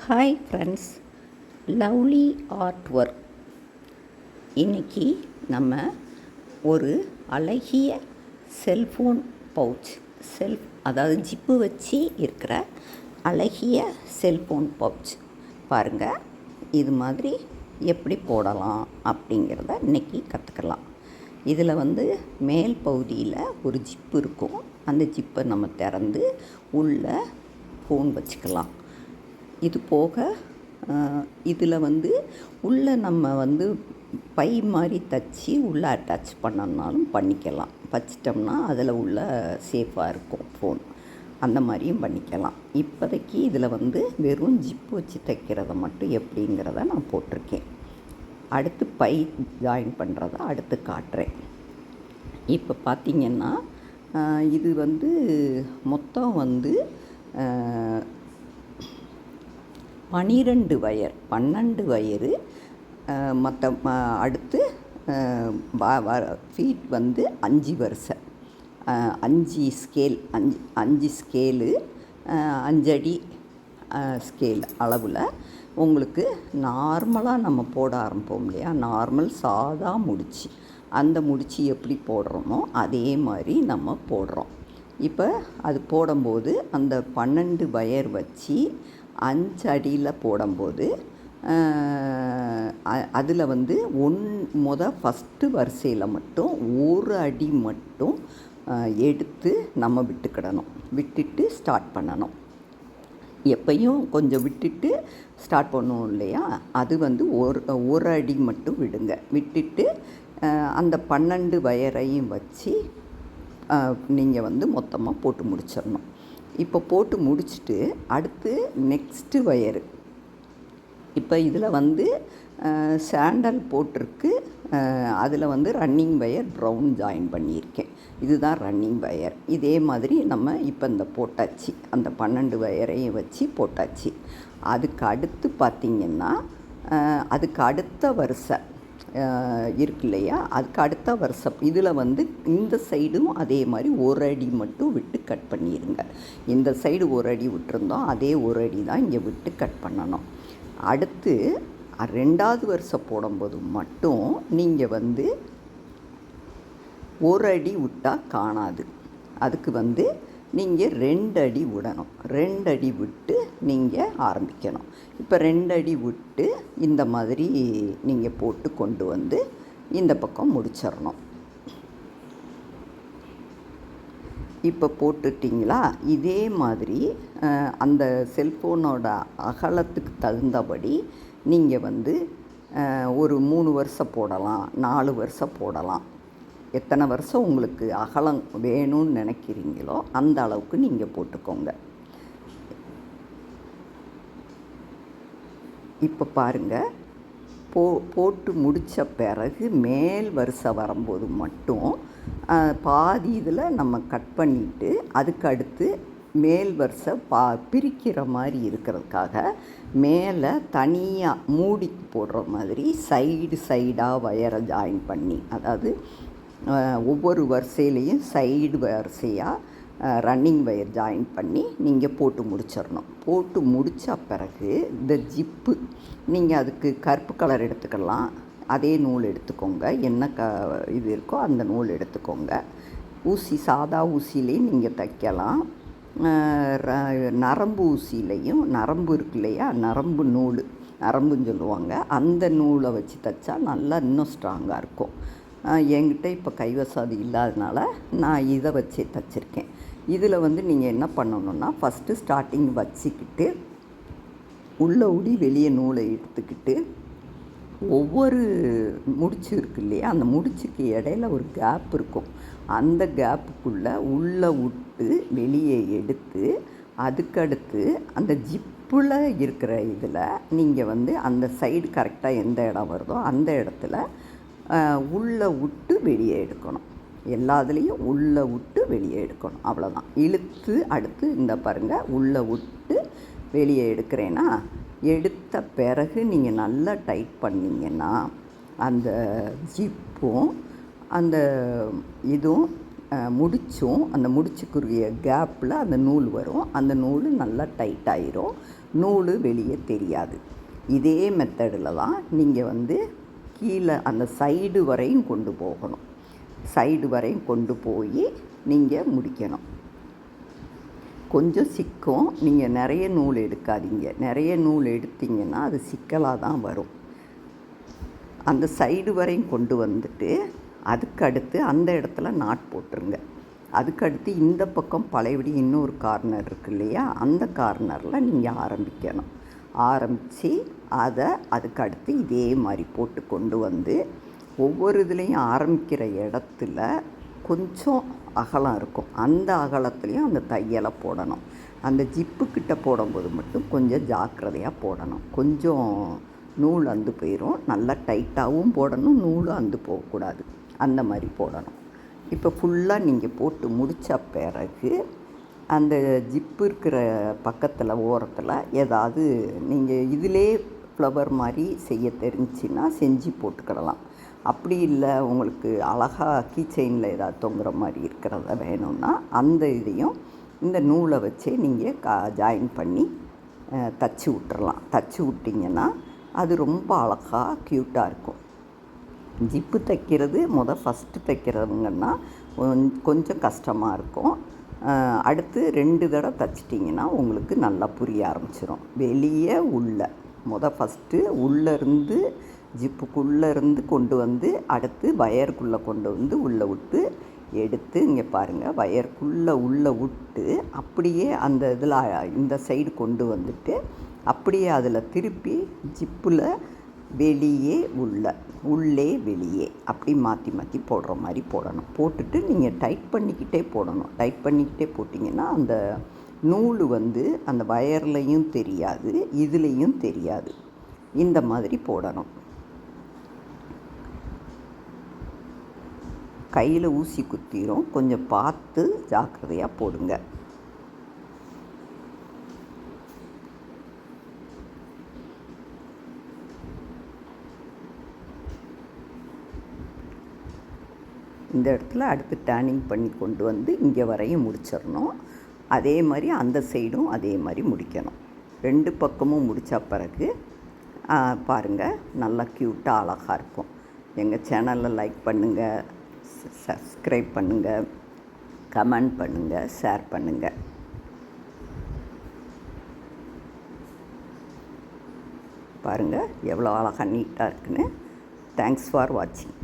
Hi friends, lovely art work. இன்றைக்கி நம்ம ஒரு அழகிய செல்ஃபோன் பவுச், அதாவது ஜிப்பு வச்சு இருக்கிற அழகிய செல்ஃபோன் பவுச் பாருங்கள். இது மாதிரி எப்படி போடலாம் அப்படிங்கிறத இன்றைக்கி கற்றுக்கலாம். இதில் மேல் பகுதியில் ஒரு ஜிப்பு இருக்கும். அந்த ஜிப்பை நம்ம திறந்து உள்ளே ஃபோன் வச்சுக்கலாம். இது போக இதில் உள்ளே நம்ம பை மாதிரி தச்சு உள்ளே அட்டாச் பண்ணனாலும் பண்ணிக்கலாம். வச்சிட்டோம்னா அதில் உள்ள சேஃபாக இருக்கும் ஃபோன். அந்த மாதிரியும் பண்ணிக்கலாம். இப்போதைக்கு இதில் வெறும் ஜிப்பு வச்சு தைக்கிறத மட்டும் எப்படிங்கிறத நான் போட்டிருக்கேன். அடுத்து பை ஜாயின் பண்ணுறத அடுத்து காட்டுறேன். இப்போ பார்த்திங்கன்னா இது மொத்தம் 12 வயரு. மற்ற அடுத்து ஃபீட் 5 வரிசை, 5 ஸ்கேல், 5 ஸ்கேலு, 5 அடி ஸ்கேல் அளவில் உங்களுக்கு நார்மலாக நம்ம போட ஆரம்பிப்போம் இல்லையா, நார்மல் சாதா முடிச்சு, அந்த முடிச்சு எப்படி போடுறோமோ அதே மாதிரி நம்ம போடுறோம். இப்போ அது போடும்போது அந்த 12 வயர் வச்சு 5 அடியில் போடும்போது அதில் ஃபஸ்ட்டு வரிசையில் மட்டும் 1 அடி மட்டும் எடுத்து நம்ம விட்டுட்டு ஸ்டார்ட் பண்ணணும். எப்பையும் கொஞ்சம் விட்டுட்டு ஸ்டார்ட் பண்ணுவோம் இல்லையா, அது ஒரு அடி மட்டும் விட்டுட்டு அந்த 12 வயரையும் வச்சு நீங்கள் மொத்தமாக போட்டு முடிச்சிடணும். இப்போ போட்டு முடிச்சுட்டு அடுத்து நெக்ஸ்ட்டு வயரு. இப்போ இதில் சாண்டல் போட்டிருக்கு. அதில் ரன்னிங் வயர் ப்ரௌன் ஜாயின் பண்ணியிருக்கேன். இதுதான் ரன்னிங் வயர். இதே மாதிரி நம்ம இப்போ இந்த போட்டாச்சு, அந்த 12 வயரையும் வச்சு போட்டாச்சு. அதுக்கு அடுத்து பார்த்திங்கன்னா அதுக்கு அடுத்த வரிசை இருக்கு இல்லையா, அதுக்கு அடுத்த வருஷம் இதில் இந்த சைடும் அதே மாதிரி 1 அடி மட்டும் விட்டு கட் பண்ணிடுங்க. இந்த சைடு 1 அடி விட்டுருந்தோம், அதே 1 அடி தான் இங்கே விட்டு கட் பண்ணணும். அடுத்து 2வது வருஷம் போடும்போது மட்டும் நீங்கள் 1 அடி விட்டால் காணாது. அதுக்கு நீங்கள் 2 அடி விடணும். 2 அடி விட்டு நீங்கள் ஆரம்பிக்கணும். இப்போ 2 அடி விட்டு இந்த மாதிரி நீங்கள் போட்டு கொண்டு இந்த பக்கம் முடிச்சிடணும். இப்போ போட்டுட்டிங்களா, இதே மாதிரி அந்த செல்ஃபோனோட அகலத்துக்கு தகுந்தபடி நீங்கள் ஒரு 3 வருஷம் போடலாம், 4 வருஷம் போடலாம். எத்தனை வருஷம் உங்களுக்கு அகலம் வேணும்னு நினைக்கிறீங்களோ அந்த அளவுக்கு நீங்கள் போட்டுக்கோங்க. இப்போ பாருங்கள், போட்டு முடித்த பிறகு மேல் வரிசை வரும்போது மட்டும் பாதி இதில் நம்ம கட் பண்ணிவிட்டு அதுக்கு அடுத்து மேல் வரிசை பிரிக்கிற மாதிரி இருக்கிறதுக்காக மேலே தனியாக மூடிக்கு போடுற மாதிரி சைடாக வயரை ஜாயின் பண்ணி, அதாவது ஒவ்வொரு வரிசையிலையும் சைடு வரிசையாக ரன்னிங் வயர் ஜாயின் பண்ணி நீங்கள் போட்டு முடிச்சிடணும். போட்டு முடித்த பிறகு இந்த ஜிப்பு நீங்கள் அதுக்கு கருப்பு கலர் எடுத்துக்கலாம். அதே நூல் எடுத்துக்கோங்க, என்ன இது இருக்கோ அந்த நூல் எடுத்துக்கோங்க. ஊசி, சாதா ஊசிலையும் நீங்கள் தைக்கலாம். நரம்பு ஊசிலையும், நரம்பு இருக்கு இல்லையா, நரம்பு நூல், நரம்புன்னு சொல்லுவாங்க, அந்த நூலை வச்சு தைச்சா நல்லா இன்னும் ஸ்ட்ராங்காக இருக்கும். என்கிட்ட இப்போ கைவசம் இல்லாதனால நான் இதை வச்சே தைச்சிருக்கேன். இதில் நீங்கள் என்ன பண்ணணுன்னா, ஃபஸ்ட்டு ஸ்டார்டிங் வச்சுக்கிட்டு உள்ளே ஊடி வெளியே நூலை எடுத்துக்கிட்டு ஒவ்வொரு முடிச்சு இருக்கு இல்லையா, அந்த முடிச்சுக்கு இடையில ஒரு கேப் இருக்கும். அந்த கேப்புக்குள்ளே உள்ளே விட்டு வெளியே எடுத்து அதுக்கடுத்து அந்த ஜிப்பில் இருக்கிற இதில் நீங்கள் அந்த சைடு கரெக்டாக எந்த இடம் வருதோ அந்த இடத்துல உள்ளே விட்டு வெளியே எடுக்கணும். எல்லாத்துலேயும் உள்ளே விட்டு வெளியே எடுக்கணும். அவ்வளோதான். இழுத்து அடுத்து இந்த பாருங்கள், உள்ளே விட்டு வெளியே எடுக்கிறேன்னா, எடுத்த பிறகு நீங்கள் நல்லா டைட் பண்ணிங்கன்னா அந்த ஜிப்பும் அந்த இதுவும் முடிச்சும், அந்த முடிச்சுக்குரிய கேப்பில் அந்த நூல் வரும். அந்த நூல் நல்லா டைட் ஆயிரும். நூல் வெளியே தெரியாது. இதே மெத்தடில் தான் நீங்கள் வந்து கீழே அந்த சைடு வரையும் கொண்டு போகணும். சைடு வரையும் கொண்டு போய் நீங்கள் முடிக்கணும். கொஞ்சம் சிக்கும். நீங்கள் நிறைய நூல் எடுக்காதீங்க. நிறைய நூல் எடுத்திங்கன்னா அது சிக்கலாக தான் வரும். அந்த சைடு வரையும் கொண்டு வந்துட்டு அதுக்கடுத்து அந்த இடத்துல நாட் போட்டுருங்க. அதுக்கடுத்து இந்த பக்கம் பழையபடி இன்னொரு கார்னர் இருக்குது இல்லையா, அந்த கார்னரில் நீங்கள் ஆரம்பித்து அதை அதுக்கடுத்து இதே மாதிரி போட்டு கொண்டு வந்து ஒவ்வொரு இதுலேயும் ஆரம்பிக்கிற இடத்துல கொஞ்சம் அகலம் இருக்கும். அந்த அகலத்துலேயும் அந்த தையலை போடணும். அந்த ஜிப்புக்கிட்ட போடும்போது மட்டும் கொஞ்சம் ஜாக்கிரதையாக போடணும். கொஞ்சம் நூல் அந்து போயிடும். நல்லா டைட்டாகவும் போடணும், நூலும் அந்து போகக்கூடாது. அந்த மாதிரி போடணும். இப்போ ஃபுல்லாக நீங்கள் போட்டு முடித்த பிறகு அந்த ஜிப்பு இருக்கிற பக்கத்தில் ஓரத்தில் ஏதாவது நீங்கள் இதிலே ஃப்ளவர் மாதிரி செய்ய தெரிஞ்சின்னா செஞ்சு போட்டுக்கிடலாம். அப்படி இல்லை உங்களுக்கு அழகாக கீ செயினில் ஏதாவது தொங்குற மாதிரி இருக்கிறத வேணும்னா அந்த இதையும் இந்த நூலை வச்சே நீங்கள் ஜாயின் பண்ணி தச்சு விட்டுறலாம். தச்சு விட்டிங்கன்னா அது ரொம்ப அழகாக க்யூட்டாக இருக்கும். ஜிப்பு தைக்கிறது ஃபஸ்ட்டு தைக்கிறவங்கன்னா கொஞ்சம் கஷ்டமாக இருக்கும். அடுத்து 2 தடவை தைச்சிட்டிங்கன்னா உங்களுக்கு நல்லா புரிய ஆரம்பிச்சிடும். வெளியே உள்ள ஃபஸ்ட்டு உள்ளேருந்து ஜிப்புக்குள்ளேருந்து கொண்டு வந்து அடுத்து வயருக்குள்ளே கொண்டு வந்து உள்ளே விட்டு எடுத்து இங்கே பாருங்கள், வயருக்குள்ளே உள்ளே விட்டு அப்படியே அந்த இதில் இந்த சைடு கொண்டு வந்துட்டு அப்படியே அதில் திருப்பி ஜிப்பில் வெளியே உள்ளே வெளியே அப்படி மாற்றி போடுற மாதிரி போடணும். போட்டுட்டு நீங்கள் டைட் பண்ணிக்கிட்டே போடணும். டைட் பண்ணிக்கிட்டே போட்டிங்கன்னா அந்த நூல் வந்து அந்த வயர்லையும் தெரியாது, இதுலேயும் தெரியாது. இந்த மாதிரி போடணும். கையில் ஊசி குத்திரும். கொஞ்சம் பார்த்து ஜாக்கிரதையாக போடுங்க. இந்த இடத்துல அடுத்து டேர்னிங் பண்ணி கொண்டு வந்து இங்கே வரையும் முடிச்சிடணும். அதே மாதிரி அந்த சைடும் அதே மாதிரி முடிக்கணும். 2 பக்கமும் முடித்த பிறகு பாருங்கள், நல்லா க்யூட்டாக அழகாக இருக்கும். எங்கள் சேனலில் லைக் பண்ணுங்கள், சப்ஸ்கிரைப் பண்ணுங்கள், கமெண்ட் பண்ணுங்கள், ஷேர் பண்ணுங்கள். பாருங்கள் எவ்வளோ அழகாக நீட்டாக இருக்குன்னு. தேங்க்ஸ் ஃபார் வாட்சிங்.